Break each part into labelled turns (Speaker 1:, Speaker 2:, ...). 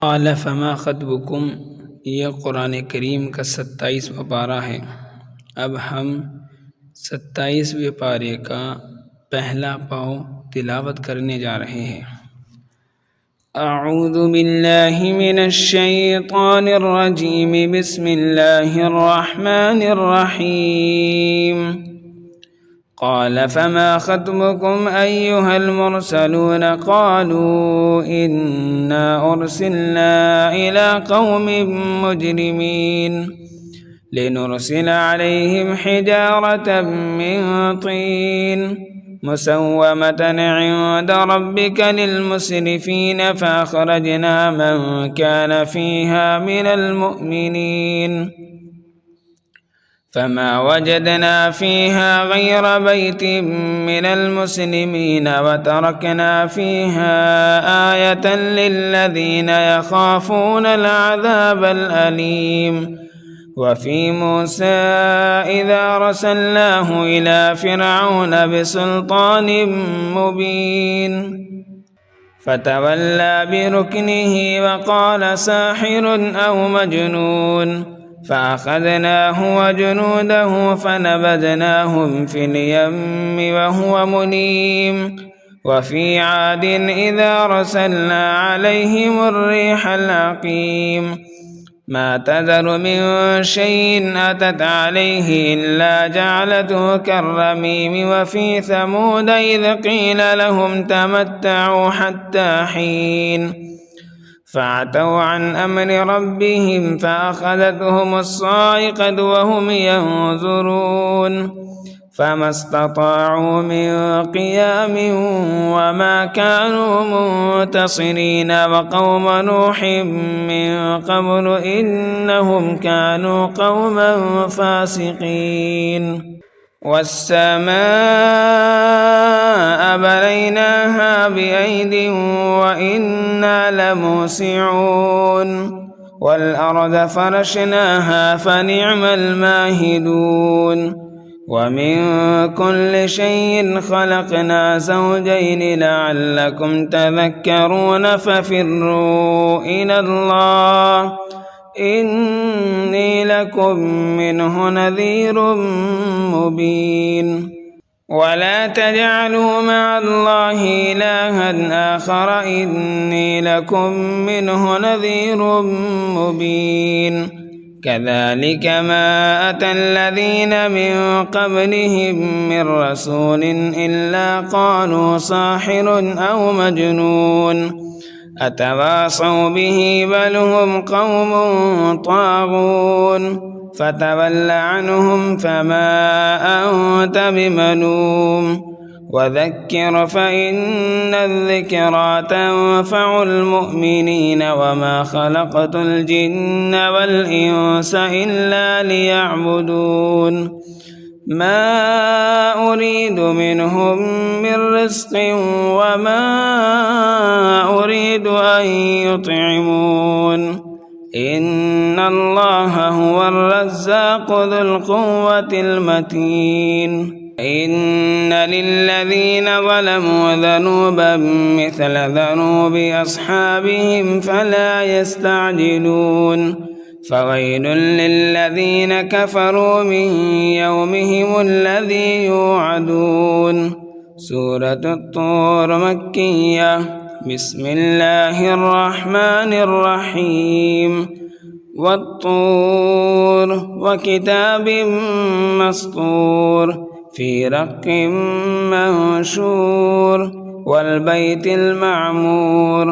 Speaker 1: क़ाल फ़मा ख़त्बुकुम, यह कुरान करीम का 27वां पारा है। अब हम 27वें पारे का पहला पाँव तिलावत करने जा रहे हैं। अऊज़ु बिल्लाहि मिनश शैतानिर रजीम, बिस्मिल्लाहिर रहमानिर रहीम। क़ाल फ़मा ख़त्बुकुम अय्युहल मुरसलून, क़ालू इन्ना उरसिलना इला क़ौमिन मुजरिमीन लिनुरसिल अलैहिम हिजारतम मिन तीन मुसव्वमतन इंद रब्बिक लिलमुस्रिफीन फ़अख़रजना मन कान फ़ीहा मिनल मुअमिनीन फमा वजदना फ़ीहा गैर बैत मिनल मुस्लिमीन वतरकना फ़ीहा आयतन लिल्लज़ीन यख़ाफ़ूनल अज़ाबल अलीम। वफ़ी मूसा इज़ा अरसलनाहु इला फ़िरऔन बिसुल्तानिम मुबीन फ़तवल्ला बिरुकनिही वक़ाल साहिरुन औ मजनून फ़अख़ज़नाहु वजुनूदहु फ़नबज़नाहुम फ़िल यम्मि वहुव मुलीम। वफ़ी आद इज़ा अरसलना अलैहिमुर रिहल अक़ीम मा तज़रु मिन शैइन अतत अलैहि इल्ला जअलतहु कर्रमीम। वफ़ी समूद इज़ क़ील लहुम तमत्तऊ हत्ता हीन फ़अतौ अन अम्रि रब्बिहिम फ़अख़ज़तहुम अस्साइक़तु वहुम यंज़ुरून फ़मस्तताअू मिन क़ियाम वमा कानू मुंतसिरीन वक़ौम नूहिम मिन क़ब्लु इन्नहुम कानू क़ौमन फ़ासिक़ीन। वस्समाअ बनयनाहा बिअयद वइन्ना लमूसिऊन वल्अर्ज़ फ़रशनाहा फ़निअमल माहिदून। वमिन कुल्लि शैइन ख़लक़ना ज़ौजैन लअल्लकुम तज़क्करून फ़फ़िर्रू इलल्लाह इन्नी लकुम मिन्हु नज़ीरुम मुबीन। वला तजअलू मअल्लाहि इलाहन आखर इन्नी लकुम मिन्हु नज़ीरुम मुबीन। कज़ालिक मा अतल्लज़ीन मिन क़ब्लिहिम मिन रसूल इल्ला क़ालू साहिरुन औ मजनून अतवासौ बिही बल हुम क़ौमुन ताग़ून फ़तवल्ल अन्हुम फ़मा अन्त बिमलूम वज़क्किर फ़इन्न الذिक्रा तंफ़उल मुअमिनीन वमा ख़लक़तुल जिन्न वल इंस इल्ला लियअबुदून मा उरीदु मिन्हुम मिन रिज़्क़िन वमा उरीदु अन युطعमून इन्नल्लाहा हुवर रज़्ज़ाक़ु ज़ुल क़ुव्वतिल मतीन। इन्न लिल्लज़ीन ज़लमू ज़नूबन मिस्ल ज़नूबि अस्हाबिहिम फला यस्तअजिलून फ़वैलुल लिल्लज़ीन कफ़रू मिन यौमिहिमुल लज़ी युअदून। सूरतुत तूर मक्किय्या। बिस्मिल्लाहिर रहमानिर रहीम। वत्तूर वकिताबिम मस्तूर फ़ी रक़्क़िम मंशूर वल्बैतिल मअमूर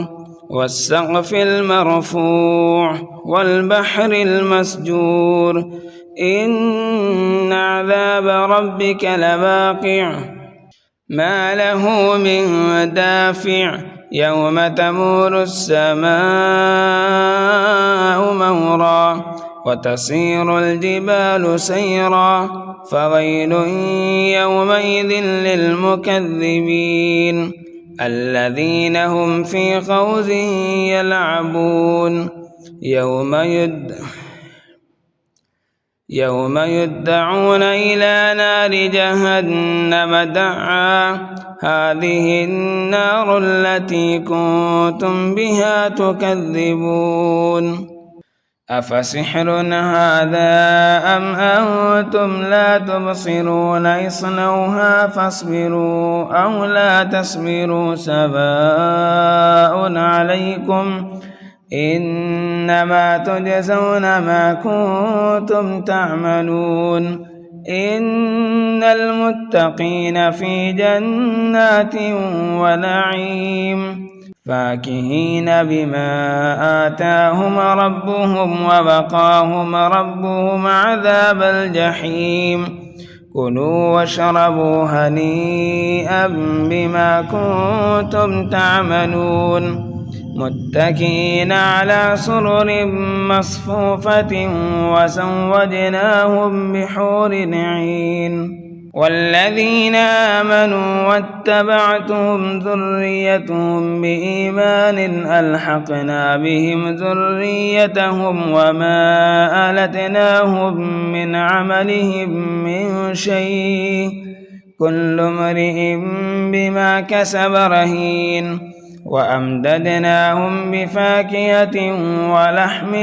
Speaker 1: वस्सक़फ़िल मरफ़ूअ वल्बहरिल मस्जूर इन्न अज़ाब रब्बिक लवाक़िअ मा लहू मिन दाफ़िअ यौम तमूरु अस्समाअु मौरा वतसीरुल जिबालु सैरा फ़वैलुन यौमइज़िन लिलमुकज़्ज़िबीन الذين هم في خوض يلعبون يوم يدعون إلى نار جهنم دعا هذه النار التي كنتم بها تكذبون أفسحر هذا أم أنتم لا تبصرون اصلوها فاصبروا أو لا تصبروا سواء عليكم إنما تجزون ما كنتم تعملون إن المتقين في جنات ونعيم فاكهين بما آتاهم ربهم ووقاهم ربهم عذاب الجحيم كلوا واشربوا هنيئا بما كنتم تعملون متكئين على سرر مصفوفة وزوجناهم بحور عين والذين آمنوا واتبعتهم ذريتهم بإيمان ألحقنا بهم ذريتهم وما ألتناهم من عملهم من شيء كل امرئ بما كسب رهين وأمددناهم بفاكهة ولحم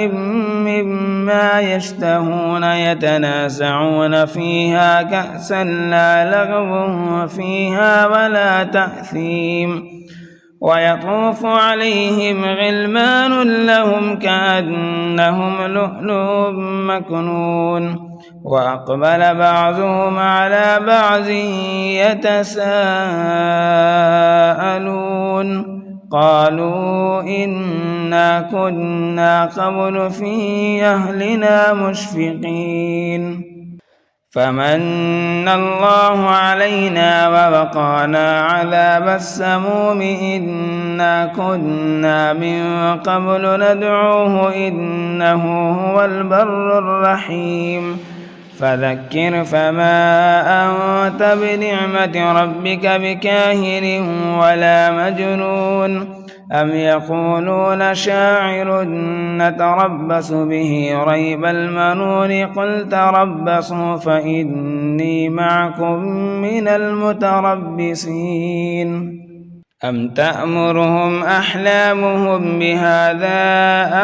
Speaker 1: مما يشتهون يتنازعون فيها كأسا لا لغو فيها ولا تأثيم ويطوف عليهم غلمان لهم كأنهم لؤلؤ مكنون وأقبل بعضهم على بعض يتساءلون قالوا إنا كنا قبل في أهلنا مشفقين فمن الله علينا ووقانا عذاب السموم إنا كنا من قبل ندعوه إنه هو البر الرحيم فذكر فما أنت بنعمة ربك بكاهن ولا مجنون أم يقولون شاعر نتربص به ريب المنون قل تربصوا فإني معكم من المتربصين أم تأمرهم أحلامهم بهذا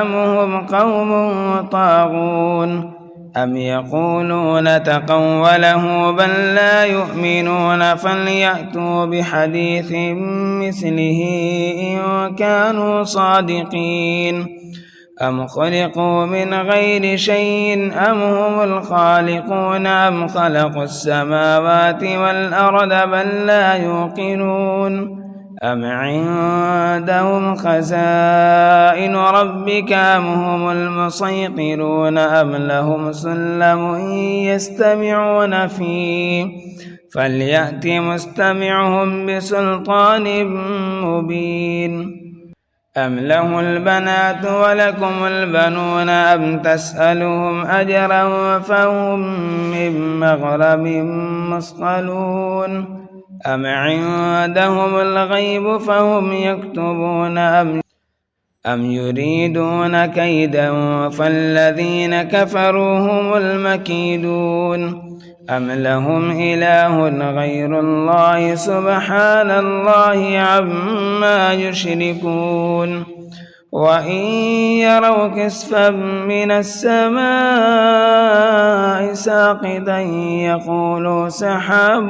Speaker 1: أم هم قوم طاغون أم يقولون تقوله بل لا يؤمنون فليأتوا بحديث مثله إن كانوا صادقين أم خلقوا من غير شيء أم هم الخالقون أم خلقوا السماوات والأرض بل لا يوقنون أم عندهم خزائن ربك أم هم المسيطرون أم لهم سلم يستمعون فيه فليأت مستمعهم بسلطان مبين أم له البنات ولكم البنون أم تسألهم أجرا فهم من مغرم مثقلون أم عندهم الغيب فهم يكتبون أم يريدون كيدا فالذين كفروا هم المكيدون أم لهم إله غير الله سبحان الله عما يشركون وإن يروا كسفا من السماء ساقطا يقولوا سحاب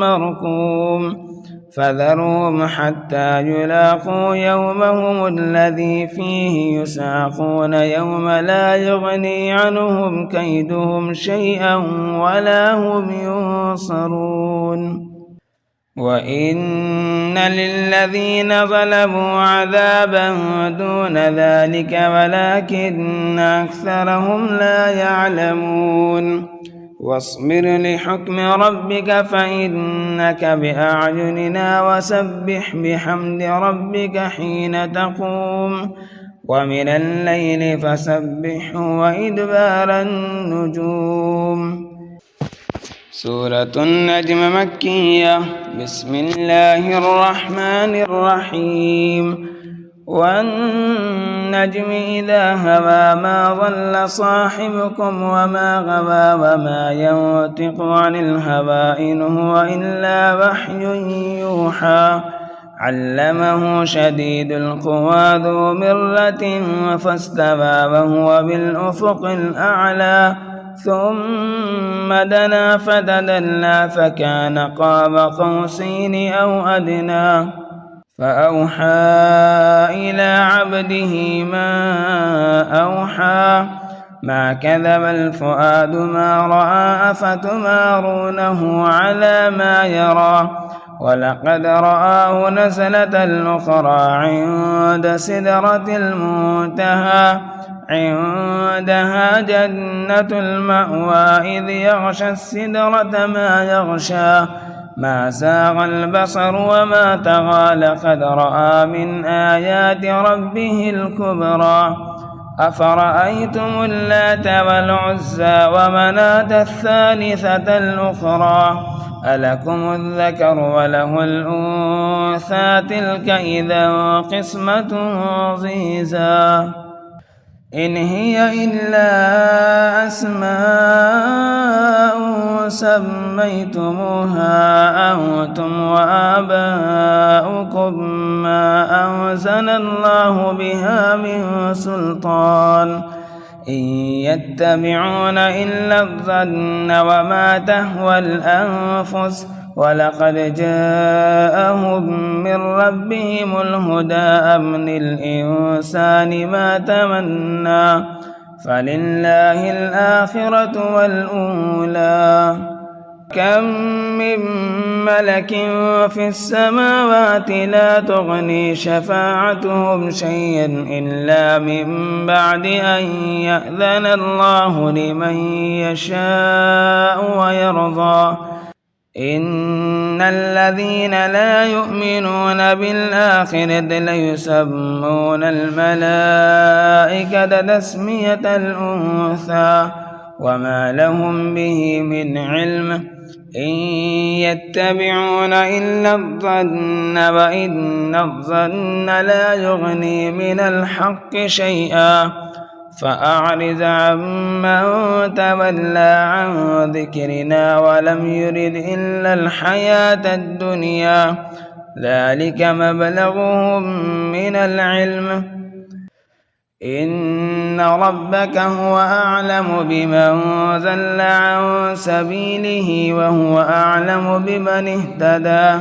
Speaker 1: مركوم فذرهم حتى يلاقوا يومهم الذي فيه يساقون يوم لا يغني عنهم كيدهم شيئا ولا هم ينصرون وإن للذين ظلموا عذابا دون ذلك ولكن أكثرهم لا يعلمون واصبر لحكم ربك فإنك بأعيننا وسبح بحمد ربك حين تقوم ومن الليل فسبحه وإدبار النجوم. سورة النجم مكية. بسم الله الرحمن الرحيم.
Speaker 2: والنجم إذا هوى ما ضل صاحبكم وما غوى وما ينطق عن الهوى إن هو إلا وحي يوحى علمه شديد القوى ذو مرة فاستوى وهو بالأفق الأعلى ثم دنا فتدلى فكان قاب قوسين أو أدنى فأوحى إلى عبده ما أوحى ما كذب الفؤاد ما رأى أفتمارونه على ما يرى ولقد رآه نزلة أخرى عند سدرة المنتهى عندها جنة المأوى إذ يغشى السدرة ما يغشى ما زاغ البصر وما طغى لقد رأى من آيات ربه الكبرى أفرأيتم اللات والعزى ومناة الثالثة الأخرى ألكم الذكر وله الأنثى تلك إذا قسمة ضيزى إن هي إلا أسماء سميتموها أنتم وآباؤكم ما أنزل الله بها من سلطان إن يتبعون إلا الظن وما تهوى الأنفس ولقد جاءهم من ربهم الهدى أم للإنسان ما تمنى فلله الآخرة والأولى كم من ملك في السماوات لا تغني شفاعتهم شيئا إلا من بعد أن يأذن الله لمن يشاء ويرضى إن الذين لا يؤمنون بالآخرة ليسمون الملائكة تسمية الأنثى وما لهم به من علم إن يتبعون إلا الظن وإن الظن لا يغني من الحق شيئا فأعرض عمن تولى عن ذكرنا ولم يرد إلا الحياة الدنيا ذلك مبلغهم من العلم إن ربك هو أعلم بمن ضل عن سبيله وهو أعلم بمن اهتدى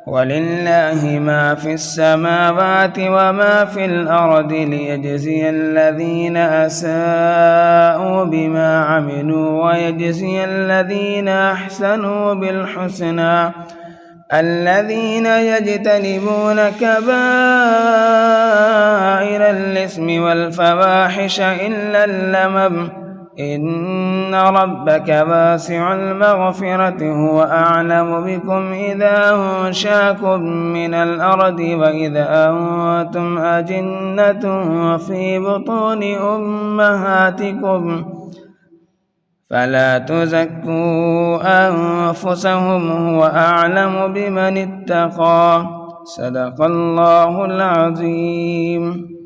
Speaker 2: ولله ما في السماوات وما في الأرض ليجزي الذين أساءوا بما عملوا ويجزي الذين أحسنوا بالحسنى الذين يجتنبون كبائر الإثم والفواحش إلا اللمم إن ربك واسع المغفرة هو أعلم بكم إذا أنشاكم من الأرض وإذا أنتم أجنة في بطون أمهاتكم فلا تزكوا أنفسهم هو أعلم بمن اتقى صدق الله العظيم.